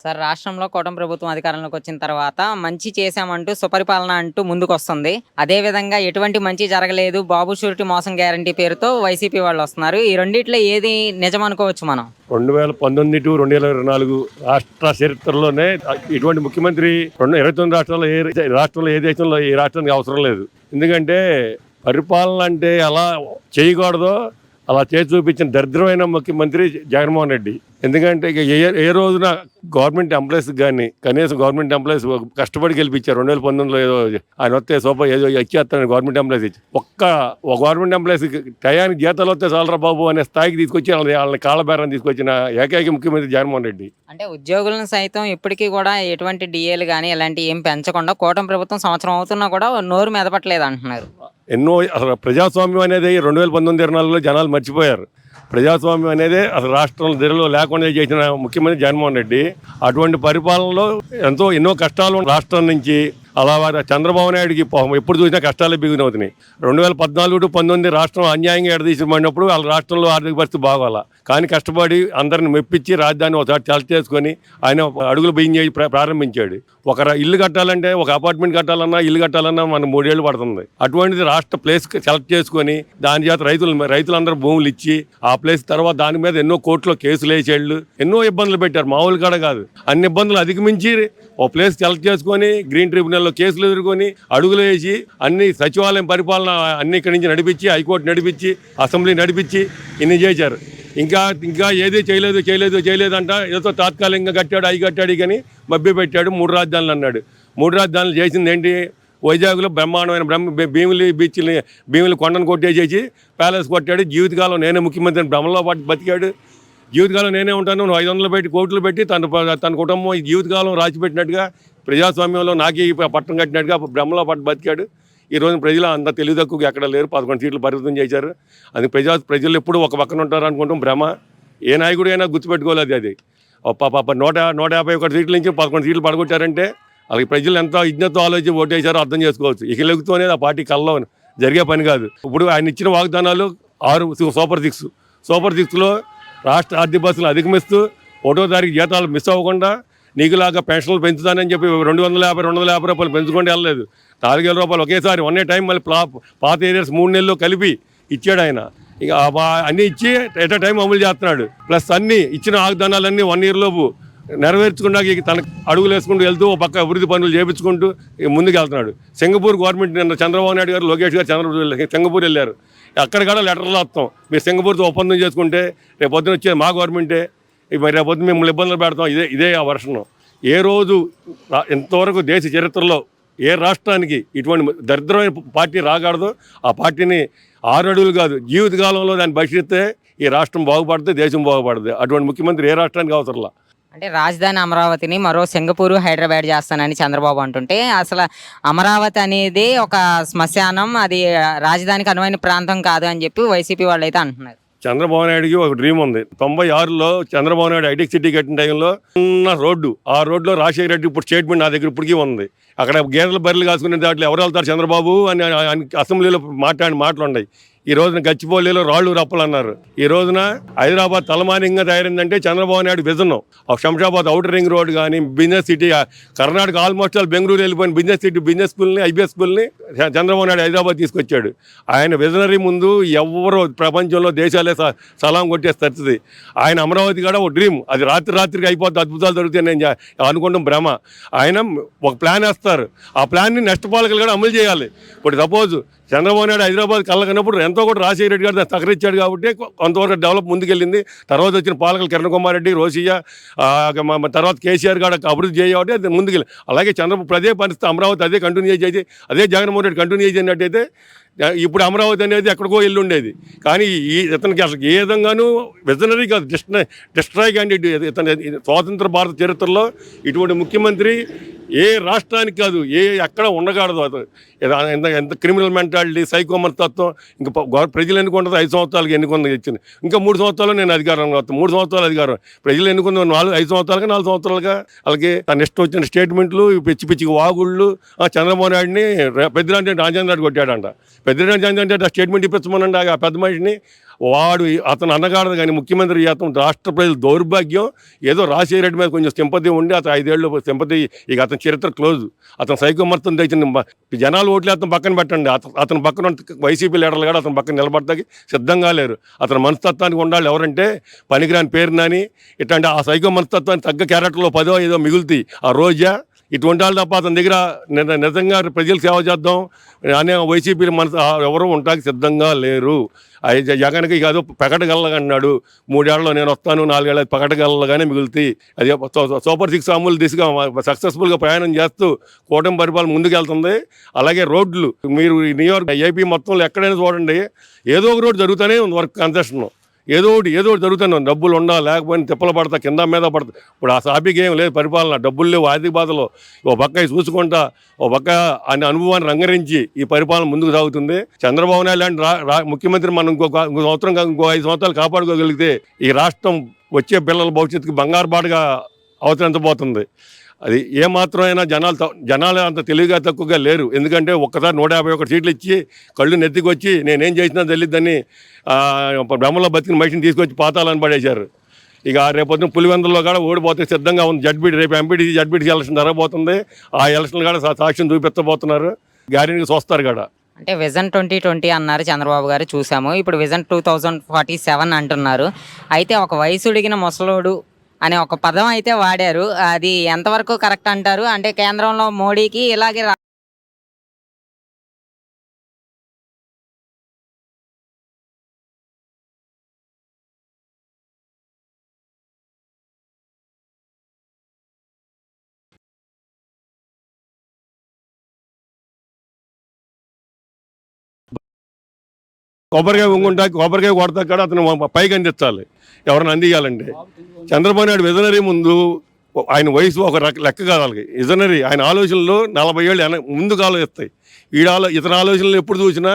Sir రాష్ట్రంలో కూటమి ప్రభుత్వం అధికారంలోకి వచ్చిన తర్వాత మంచి చేశామంటూ సుపరిపాలన అంటూ ముందుకొస్తుంది. అదే విధంగా ఎటువంటి మంచి జరగలేదు. బాబు షూరిటీ మోసం గ్యారంటీ పేరుతో వైసీపీ వాళ్ళు వస్తున్నారు. ఈ రెండిట్లో ఏది నిజం అనుకోవచ్చు మనం? 2019 టు 2024 రాష్ట్ర చరిత్రలోనే ఇటువంటి ముఖ్యమంత్రి 29 రాష్ట్రాల్లో రాష్ట్రంలో ఏ దేశంలో ఏ రాష్ట్రానికి అవసరం లేదు. ఎందుకంటే పరిపాలన అంటే అలా చేయకూడదో అలా చేసి చూపించిన దరిద్రమైన ముఖ్యమంత్రి జగన్మోహన్ రెడ్డి. ఎందుకంటే ఇక ఏ రోజున గవర్నమెంట్ ఎంప్లాయీస్ కానీ కనీసం గవర్నమెంట్ ఎంప్లాయీస్ కష్టపడి గెలిపించారు. 2019లో ఏదో ఆయన వస్తే ఏదో ఇచ్చేస్తాను గవర్నమెంట్ ఎంప్లాయీస్ ఇచ్చి ఒక గవర్నమెంట్ ఎంప్లాయీస్ టయానికి జీతాలు వస్తే చాలరా బాబు అనే స్థాయికి తీసుకొచ్చి వాళ్ళని కాళ్ళబేరాన్ని తీసుకొచ్చిన ఏకైక ముఖ్యమంత్రి జగన్మోహన్ రెడ్డి. అంటే ఉద్యోగులను సైతం ఇప్పటికీ కూడా ఎటువంటి డిఏలు కానీ ఇలాంటి ఏం పెంచకుండా కూటమి ప్రభుత్వం సంవత్సరం అవుతున్నా కూడా నోరు మెదపట్లేదు అంటున్నారు. ఎన్నో అసలు ప్రజాస్వామ్యం అనేది 2019-24లో జనాలు మర్చిపోయారు. ప్రజాస్వామ్యం అనేది అసలు రాష్ట్రంలో ధరలో లేకుండా చేసిన ముఖ్యమంత్రి జగన్మోహన్ రెడ్డి. అటువంటి పరిపాలనలో ఎన్నో కష్టాలు రాష్ట్రం నుంచి అలా చంద్రబాబు నాయుడికి ఎప్పుడు చూసినా కష్టాలే బిగునవుతున్నాయి. 2014 టు 2019 రాష్ట్రం అన్యాయంగా ఎడదీసినప్పుడు వాళ్ళ రాష్ట్రంలో ఆర్థిక పరిస్థితి బాగోలా. కానీ కష్టపడి అందరిని మెప్పించి రాజధాని ఒకసారి సెలెక్ట్ చేసుకొని ఆయన అడుగులు బియ్యం చేసి ప్రారంభించాడు. ఒక ఇల్లు కట్టాలంటే ఒక అపార్ట్మెంట్ కట్టాలన్నా ఇల్లు కట్టాలన్నా మనకు 3 ఏళ్ళు పడుతుంది. అటువంటిది రాష్ట్ర ప్లేస్ సెలెక్ట్ చేసుకొని దాని చేత రైతులందరూ భూములు ఇచ్చి ఆ ప్లేస్ తర్వాత దాని మీద ఎన్నో కోర్టులో కేసులు వేసేళ్ళు ఎన్నో ఇబ్బందులు పెట్టారు. మామూలు కాడ కాదు. అన్ని ఇబ్బందులు అధిగమించి ఓ ప్లేస్ సెలెక్ట్ చేసుకొని గ్రీన్ ట్రిబ్యునల్లో కేసులు ఎదుర్కొని అడుగులు వేసి అన్ని సచివాలయం పరిపాలన అన్ని ఇక్కడి నుంచి నడిపించి హైకోర్టు నడిపించి అసెంబ్లీ నడిపించి ఇన్ని చేశారు. ఇంకా ఏది చేయలేదు అంట. ఏదో తాత్కాలికంగా కట్టాడు అవి కట్టాడు కానీ మభ్య పెట్టాడు. 3 రాజధానులు అన్నాడు. 3 రాజధానులు చేసింది ఏంటి? వైజాగ్లో బ్రహ్మాండమైన భీమిలి కొండను కొట్టేసేసి ప్యాలెస్ కొట్టాడు. జీవితకాలం నేనే ముఖ్యమంత్రి భ్రమలో పాటు బతికాడు. జీవితకాలం నేనే ఉంటాను 500 పెట్టి కోట్లు పెట్టి తన కుటుంబం ఈ జీవితకాలం రాసిపెట్టినట్టుగా ప్రజాస్వామ్యంలో నాకే పట్టణం కట్టినట్టుగా భ్రమలో పాటు బతికాడు. ఈరోజు ప్రజలు అంత తెలివి తక్కువ ఎక్కడ లేరు. 11 సీట్లు పరిమితం చేశారు. అది ప్రజలు ఎప్పుడు ఒక పక్కన ఉంటారు అనుకుంటాం భ్రమ. ఏ నాయకుడు అయినా గుర్తుపెట్టుకోలేదు. అది 151 సీట్ల నుంచి 11 సీట్లు పడగొట్టారంటే అలాగే ప్రజలు ఎంత ఇజ్ఞతో ఆలోచించి ఓటేశారో అర్థం చేసుకోవచ్చు. ఇక లెగుతూ అనేది ఆ పార్టీ కల్లో జరిగే పని కాదు. ఇప్పుడు ఆయన ఇచ్చిన వాగ్దానాలు 6 సూపర్ సిక్స్లో రాష్ట్ర ఆర్థిక పరిస్థితులు అధిగమిస్తూ 1వ తారీఖు జీతాలు మిస్ అవ్వకుండా నీకులాగా పెన్షన్లు పెంచుతానని చెప్పి 250 రూపాయలు పెంచుకుంటే వెళ్ళలేదు. 4,000 రూపాయలు ఒకేసారి వన్ టైం మళ్ళీ పాత ఏరియాస్ 3 నెలల్లో కలిపి ఇచ్చాడు ఆయన. ఇక అన్నీ ఇచ్చి ఎట్ టైం అమలు చేస్తున్నాడు. ప్లస్ అన్నీ ఇచ్చిన వాగ్దానాలన్నీ 1 ఇయర్ లోపు నెరవేర్చుకున్నాక ఇక తనకు అడుగులు వేసుకుంటూ వెళ్తూ ఒక పక్క అభివృద్ధి పనులు చేయించుకుంటూ ముందుకు వెళ్తున్నాడు. సింగపూర్ గవర్నమెంట్ నిన్న చంద్రబాబు నాయుడు గారు లోకేష్ గారు సింగపూర్ వెళ్ళారు. అక్కడ కూడా లెటర్లు వస్తాం మీరు సింగపూర్తో ఒప్పందం చేసుకుంటే రేపు పొద్దున వచ్చేది మా గవర్నమెంటే, మరి రేపు పొద్దున మిమ్మల్ని ఇబ్బందులు పెడతాం. ఇదే ఆ వర్షం. ఏ రోజు ఎంతవరకు దేశ చరిత్రలో ఏ రాష్ట్రానికి ఇటువంటి దరిద్రమైన పార్టీ రాకూడదు. ఆ పార్టీని 6 అడుగులు కాదు జీవితకాలంలో దాన్ని భవిష్యత్తే ఈ రాష్ట్రం బాగుపడుతుంది, దేశం బాగుపడుతుంది. అటువంటి ముఖ్యమంత్రి ఏ రాష్ట్రానికి అవసరంలా. అంటే రాజధాని అమరావతిని మరో సింగపూరు హైదరాబాద్ చేస్తానని చంద్రబాబు అంటుంటే అసలు అమరావతి అనేది ఒక శ్మశానం, అది రాజధానికి అనువైన ప్రాంతం కాదు అని చెప్పి వైసీపీ వాళ్ళు అయితే అంటున్నారు. చంద్రబాబు నాయుడుకి ఒక డ్రీమ్ ఉంది. 96లో చంద్రబాబు నాయుడు హైటెక్ సిటీ కట్టిన టైంలో ఉన్న రోడ్డు, ఆ రోడ్లో రాజశేఖర రెడ్డి ఇప్పుడు స్టేట్మెంట్ నా దగ్గర ఇప్పటికీ ఉంది. అక్కడ గేదెల బర్రెలు కాసుకునే దాంట్లో ఎవరు వెళ్తారు చంద్రబాబు అని అసెంబ్లీలో మాటలు ఉన్నాయి. ఈ రోజున గచ్చిబౌలిలో రాళ్ళు రప్పలు అన్నారు. ఈ రోజున హైదరాబాద్ తలమానికంగా తయారైందంటే Chandrababu Naidu vision. Shamshabad outer ring road కానీ business city, Karnataka almost Bengaluru వెళ్ళిపోయిన బిజినెస్ సిటీ, బిజినెస్ స్కూల్ని, ఐబీఎస్ స్కూల్ని చంద్రబాబు నాయుడు హైదరాబాద్ తీసుకొచ్చాడు. ఆయన విజనరీ ముందు ఎవరో ప్రపంచంలో దేశాలే సలాం కొట్టేసి తడుతుంది. ఆయన అమరావతి కూడా ఒక డ్రీమ్. అది రాత్రికి అయిపోతే అద్భుతాలు దొరుకుతాయి నేను అనుకుంటాం భ్రమ. ఆయన ఒక ప్లాన్ వేస్తారు. ఆ ప్లాన్ని నెక్స్ట్ పాలకులు కూడా అమలు చేయాలి. ఇప్పుడు సపోజ్ చంద్రబాబు నాయుడు హైదరాబాద్ కళ్ళకన్నప్పుడు ఎంతో కూడా రాజశేఖర రెడ్డి గారు దాన్ని సహకరించాడు కాబట్టి కొంతవరకు డెవలప్ ముందుకెళ్ళింది. తర్వాత వచ్చిన పాలకులు కిరణ్ కుమార్ రెడ్డి, రోసియా, తర్వాత కేసీఆర్ గారు అభివృద్ధి చేయబట్టి అది ముందుకెళ్ళి. అలాగే చంద్రబాబు అదే పరిస్థితి అమరావతి అదే కంటిన్యూ చేసి అదే జగన్మోహన్ రెడ్డి కంటిన్యూ చేసినట్టయితే ఇప్పుడు అమరావతి అనేది ఎక్కడికో వెళ్ళి ఉండేది. కానీ ఇతనికి అసలు ఏ విధంగానూ విజనరీ కాదు, డిస్ట్రాయ్ క్యాండిడేట్. ఇతను స్వాతంత్ర భారత చరిత్రలో ఇటువంటి ముఖ్యమంత్రి ఏ రాష్ట్రానికి కాదు ఎక్కడ ఉండకూడదు. ఎంత క్రిమినల్ మెంటాలిటీ, సైకోమనస్తత్వం. ఇంకా ప్రజలు ఎన్నుకుంటుంది 5 సంవత్సరాలకి ఎన్నుకుంది ఇచ్చింది. ఇంకా 3 సంవత్సరాలు నేను అధికారం వస్తాను. 3 సంవత్సరాలు అధికారం ప్రజలు ఎన్నుకుంది 5 సంవత్సరాలుగా 4 సంవత్సరాలుగా. అలాగే తన ఇష్టం వచ్చిన స్టేట్మెంట్లు, పిచ్చి వాగుళ్ళు. చంద్రబాబు నాయుడిని పెద్దిరాజు రాజేంద్ర రెడ్డి కొట్టాడంట. పెద్దిరాజు రాజేంద్ర రెడ్డి ఆ స్టేట్మెంట్ ఇప్పించమనండి ఆ పెద్ద మనిషిని. వాడు అతను అన్నగాడదు కానీ ముఖ్యమంత్రి చేస్తాం రాష్ట్ర ప్రజల దౌర్భాగ్యం. ఏదో రాజశేఖర రెడ్డి మీద కొంచెం సింపతి ఉండి అతను 5 ఏళ్ళు సింపతి, ఇక అతని చరిత్ర క్లోజ్. అతను సైకోమర్తం తెచ్చిన జనాలు ఓట్లు అతను పక్కన పెట్టండి, అతని పక్కన వైసీపీ లీడర్లు కూడా అతని పక్కన నిలబడతాకి సిద్ధంగా లేరు. అతని మనస్తత్వానికి ఉండాలి ఎవరంటే పనికిరాని పేరునని ఇట్లాంటి ఆ సైకో మనస్తత్వానికి తగ్గ క్యారెక్టర్లో 10 ఏదో మిగులుతాయి ఆ రోజా. ఇటువంటి వాళ్ళు తప్ప అతని దగ్గర నిజంగా ప్రజలకు సేవ చేద్దాం అనే వైసీపీ మనసు ఎవరు ఉంటాకి సిద్ధంగా లేరు. జగన్కి ఏదో పెకటగల్లగన్నాడు, 3 ఏళ్ళలో నేను వస్తాను, 4 ఏళ్ళ పెకటగల్లగానే మిగులుతాయి. అది సూపర్ 6 అమలు దిశగా సక్సెస్ఫుల్గా ప్రయాణం చేస్తూ కూటమి పరిపాలన ముందుకెళ్తుంది. అలాగే రోడ్లు మీరు న్యూయార్క్ ఏపీ మొత్తంలో ఎక్కడైనా చూడండి, ఏదో ఒక రోడ్డు జరుగుతూనే ఉంది వర్క్ కన్సెషన్. ఏదో ఒకటి జరుగుతుంది. డబ్బులు ఉండా లేకపోయినా తిప్పలు పడతా, కింద మీద పడతా. ఇప్పుడు ఆ సాపికి ఏం లేదు పరిపాలన, డబ్బులు లేవు, ఆర్థిక బాధలు. ఓ పక్క చూసుకుంటా, ఓ పక్క అనే అనుభవాన్ని రంగరించి ఈ పరిపాలన ముందుకు సాగుతుంది. చంద్రబాబు నాయుడు లాంటి ముఖ్యమంత్రి మనం ఇంకో సంవత్సరం, ఇంకో 5 సంవత్సరాలు కాపాడుకోగలిగితే ఈ రాష్ట్రం వచ్చే పిల్లల భవిష్యత్తుకి బంగారు బాటగా అవతరించబోతుంది. అది ఏమాత్రమైనా జనాలు అంత తెలివిగా తక్కువగా లేరు. ఎందుకంటే ఒక్కసారి 151 సీట్లు ఇచ్చి కళ్ళు నెత్తికొచ్చి నేనేం చేసినా తెలియదని బ్రహ్మలో బతికిన మనిషిని తీసుకొచ్చి పాతాలని పడేశారు. ఇక రేపొద్దున పులివెందుల్లో కూడా ఓడిపోతే సిద్ధంగా ఉంది. రేపు ఎంపీటీసీ జడ్పీటీసీ ఎలక్షన్ జరగబోతుంది. ఆ ఎలక్షన్ కూడా సాక్ష్యం చూపించబోతున్నారు, గ్యారెంటీగా చూస్తారు కూడా. అంటే విజన్ 2020 అన్నారు చంద్రబాబు గారు, చూసాము. ఇప్పుడు విజన్ 2047 అంటున్నారు. అయితే ఒక వయసుడిగిన ముసలోడు అనే ఒక పదం అయితే వాడారు. అది ఎంతవరకు కరెక్ట్ అంటారు? అంటే కేంద్రంలో మోడీకి ఇలాగే కొబ్బరికాయ ఉంగుంటా, కొబ్బరికాయ కొడతా కూడా అతను పైకి అందించాలి ఎవరిని అందియాలంటే. చంద్రబాబు నాయుడు విజనరీ ముందు ఆయన వయసు ఒక లెక్క కాదు వాళ్ళకి. విజనరీ ఆయన ఆలోచనలు 40 ఏళ్ళు ముందుకు ఆలోచిస్తాయి. ఇతని ఆలోచనలు ఎప్పుడు చూసినా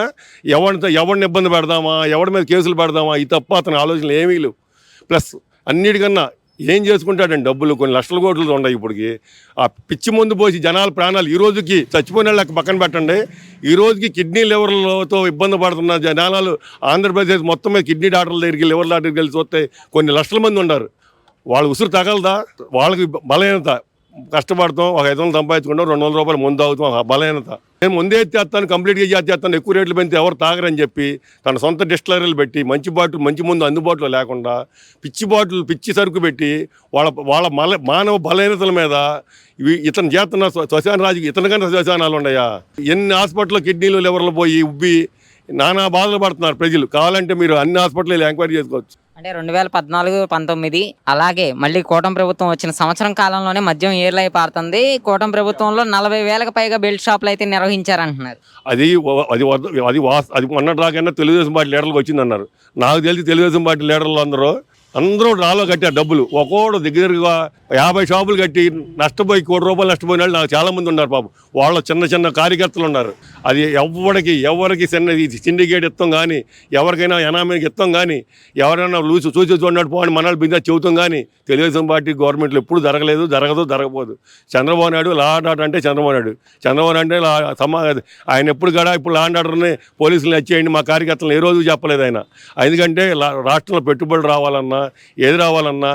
ఎవరిని ఇబ్బంది పెడదామా, ఎవరి మీద కేసులు పెడదామా, ఈ తప్ప అతని ఆలోచనలు ఏమీ లేవు. ప్లస్ అన్నిటికన్నా ఏం చేసుకుంటాడండి, డబ్బులు కొన్ని లక్షల కోట్లు ఉన్నాయి ఇప్పటికి. ఆ పిచ్చి మందు పోసి జనాల ప్రాణాలు ఈ రోజుకి చచ్చిపోయిన వాళ్ళకి పక్కన పెట్టండి, ఈ రోజుకి కిడ్నీ లివర్లతో ఇబ్బంది పడుతున్న జనాలు ఆంధ్రప్రదేశ్ మొత్తం మీద కిడ్నీ డాక్టర్ల దగ్గరికి, లివర్ డాక్టర్కి వెళ్ళి చూస్తే కొన్ని లక్షల మంది ఉన్నారు. వాళ్ళు ఉసురు తగలదా, వాళ్ళకి బలహీనత. కష్టపడతాం, ఒక 500 సంపాదించుకుంటాం, 200 రూపాయలు ముందు అవుతాం, బలహీనత. నేను ముందే చేస్తాను, కంప్లీట్గా చేస్తాను, ఎక్కువ రేట్లు పెంచి ఎవరు తాగరని చెప్పి తన సొంత డిస్టిలరీలు పెట్టి మంచి ముందు అందుబాటులో లేకుండా పిచ్చి సరుకు పెట్టి వాళ్ళ మానవ బలహీనతల మీద ఇతను చేస్తున్న శ్మశాన రాజుకి ఇతనికన్నా శ్మశానాలు ఉన్నాయా? ఎన్ని హాస్పిటల్లో కిడ్నీలు లివర్లు పోయి ఉబ్బి నానా బాధలు పడుతున్నారు ప్రజలు. కావాలంటే మీరు అన్ని హాస్పిటల్లో ఎంక్వైరీ చేసుకోవచ్చు. అంటే 2014-19 అలాగే మళ్ళీ కూటమి ప్రభుత్వం వచ్చిన సంవత్సరం కాలంలోనే మద్యం ఏర్లై పారుతుంది. కూటమి ప్రభుత్వంలో 40,000కు పైగా బెల్ట్ షాపులు అయితే నిర్వహించారంటున్నారు. అది మొన్నటి రాకైనా తెలుగుదేశం పార్టీ లీడర్లకు వచ్చిందన్నారు. నాకు తెలిసి తెలుగుదేశం పార్టీ లీడర్లు అందరూ డ్రాలో కట్టారు డబ్బులు. ఒక్కోడు దగ్గరగా 50 షాపులు కట్టి నష్టపోయి ₹1 కోటి నష్టపోయిన వాళ్ళు నాకు చాలామంది ఉన్నారు పాపం. వాళ్ళ చిన్న కార్యకర్తలు ఉన్నారు. అది ఎవరికి సిండికేట్ ఇస్తాం కానీ, ఎవరికైనా ఎనామీకి ఇస్తాం కానీ, ఎవరైనా చూసి చూడనట్టు పోని మనల్ని బిందా చెబుతాం కానీ తెలుగుదేశం పార్టీ గవర్నమెంట్లో ఎప్పుడు జరగబోదు. Chandrababu Naidu law and order అంటే చంద్రబాబు అంటే ఆయన ఎప్పుడు కూడా ఇప్పుడు లా అండ్ ఆర్డర్ని పోలీసులను వచ్చేయండి మా కార్యకర్తలను ఏ రోజు చెప్పలేదు ఆయన. ఎందుకంటే రాష్ట్రంలో పెట్టుబడులు రావాలన్నా ఏది రావాలన్నా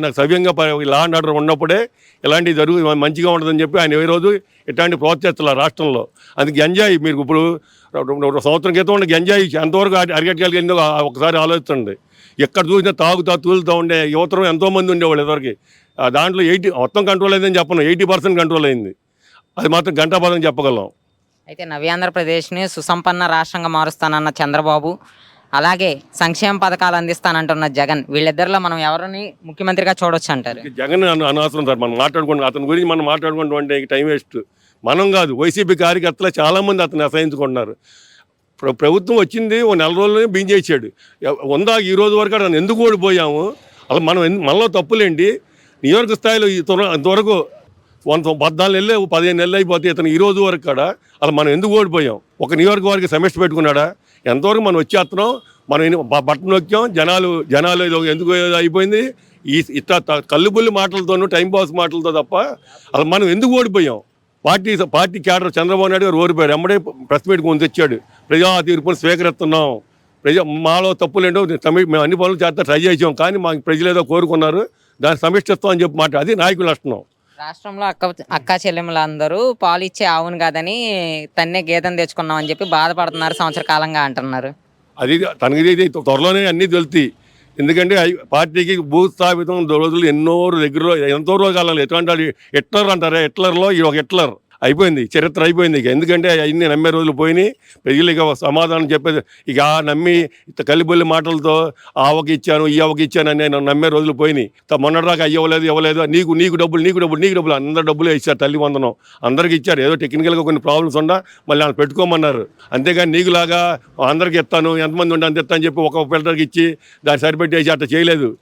నాకు సవ్యంగా లా అండ్ ఆర్డర్ ఉన్నప్పుడే ఇలాంటివి మంచిగా ఉంటుందని చెప్పి ఆయన ఏ రోజు ఇట్లాంటి ప్రోత్సహిస్తున్నారు రాష్ట్రంలో. అందుకు గంజాయి మీరు ఇప్పుడు సంవత్సరం క్రితం ఉన్న గంజాయి ఎంతవరకు అరికట్టగలిగిందో ఒకసారి ఆలోచించండి. ఎక్కడ చూసినా తూలుతూ ఉండే యువతరం ఎంతోమంది ఉండేవాళ్ళు ఎవరికి. దాంట్లో 80 మొత్తం కంట్రోల్ అయిందని చెప్పను, 80% కంట్రోల్ అయింది. అది మాత్రం గంటాపదం చెప్పగలం. అయితే నవ్యాంధ్రప్రదేశ్ని సుసంపన్న రాష్ట్రంగా మారుస్తానన్న చంద్రబాబు, అలాగే సంక్షేమ పథకాలు అందిస్తానంటున్న జగన్, వీళ్ళిద్దరిలో మనం ఎవరిని ముఖ్యమంత్రిగా చూడొచ్చు అంటారు? జగన్ అనవసరం సార్, మనం మాట్లాడుకుంటాం అతని గురించి. మనం మాట్లాడుకుంటాం అంటే టైం వేస్ట్. మనం కాదు, వైసీపీ కార్యకర్తలు చాలామంది అతన్ని అసహించుకుంటున్నారు. ప్రభుత్వం వచ్చింది ఓ 4 రోజుల్లోనే బింజేసాడు. ఈ రోజు వరకు అతను ఎందుకు ఓడిపోయాము, అలా మనలో తప్పులేంటి? నియోజక స్థాయిలో ఇంతవరకు 14 నెలలు 15 నెలలు అయిపోతే ఇతను ఈ రోజు వరకు కూడా అలా మనం ఎందుకు ఓడిపోయాం? ఒక నియోజకవర్గ సమస్య పెట్టుకున్నాడా? ఎంతవరకు మనం వచ్చేస్తున్నాం, మనం బట్టను నొక్కాం, జనాలు ఎందుకు అయిపోయింది? ఇట్లా కల్లుబుల్లి మాటలతోనూ టైంపాస్ మాటలతో తప్ప అలా మనం ఎందుకు ఓడిపోయాం? పార్టీ క్యాడర్ చంద్రబాబు నాయుడు గారు ఓడిపోయారు. ఎమ్మడే ప్రెస్ మీట్ కొంత తెచ్చాడు, ప్రజా తీర్పును స్వీకరిస్తున్నాం, మాలో తప్పులేంటో మేము అన్ని పనులు చేస్తా ట్రై చేసాం, కానీ మాకు ప్రజలు ఏదో కోరుకున్నారు, దాన్ని సమీక్షిస్తాం అని చెప్పి మాట. అది నాయకుల లక్షణం. రాష్ట్రంలో అక్క చెల్లెములందరూ పాలు ఇచ్చే ఆవును కాదని తన్నే గీతం తెచ్చుకున్నాం అని చెప్పి బాధపడుతున్నారు, సంవత్సర కాలంగా అంటున్నారు. అది తనకి త్వరలోనే అన్నీ తెలుస్తాయి. ఎందుకంటే పార్టీకి భూస్థాపితం రోజులు ఎంతో రోజులు కాలం. ఎటువంటి హిట్లర్ అంటారే, హిట్లర్లో ఈ ఒక హిట్లర్ అయిపోయింది, చరిత్ర అయిపోయింది. ఎందుకంటే అవన్నీ నమ్మే రోజులు పోయినాయి. ప్రజలు ఇక సమాధానం చెప్పేది ఇక నమ్మి కలిబొల్లి మాటలతో ఆ అవకి ఇచ్చాను ఈ అవకి ఇచ్చాను అని నేను నమ్మే రోజులు పోయినాయి. మొన్నటిదాకా ఇవ్వలేదు నీకు డబ్బులు అందరు డబ్బులు ఇచ్చారు. తల్లి వందనం అందరికి ఇచ్చారు. ఏదో టెక్నికల్గా కొన్ని ప్రాబ్లమ్స్ ఉన్నా మళ్ళీ ఆయన పెట్టుకోమన్నారు. అంతేగాని నీకులాగా అందరికి ఇస్తాను, ఎంతమంది ఉంటే అంత ఇస్తాను అని చెప్పి ఒక ఫిల్టర్కి ఇచ్చి దాన్ని సరిపెట్టేసి అట్లా చేయలేదు.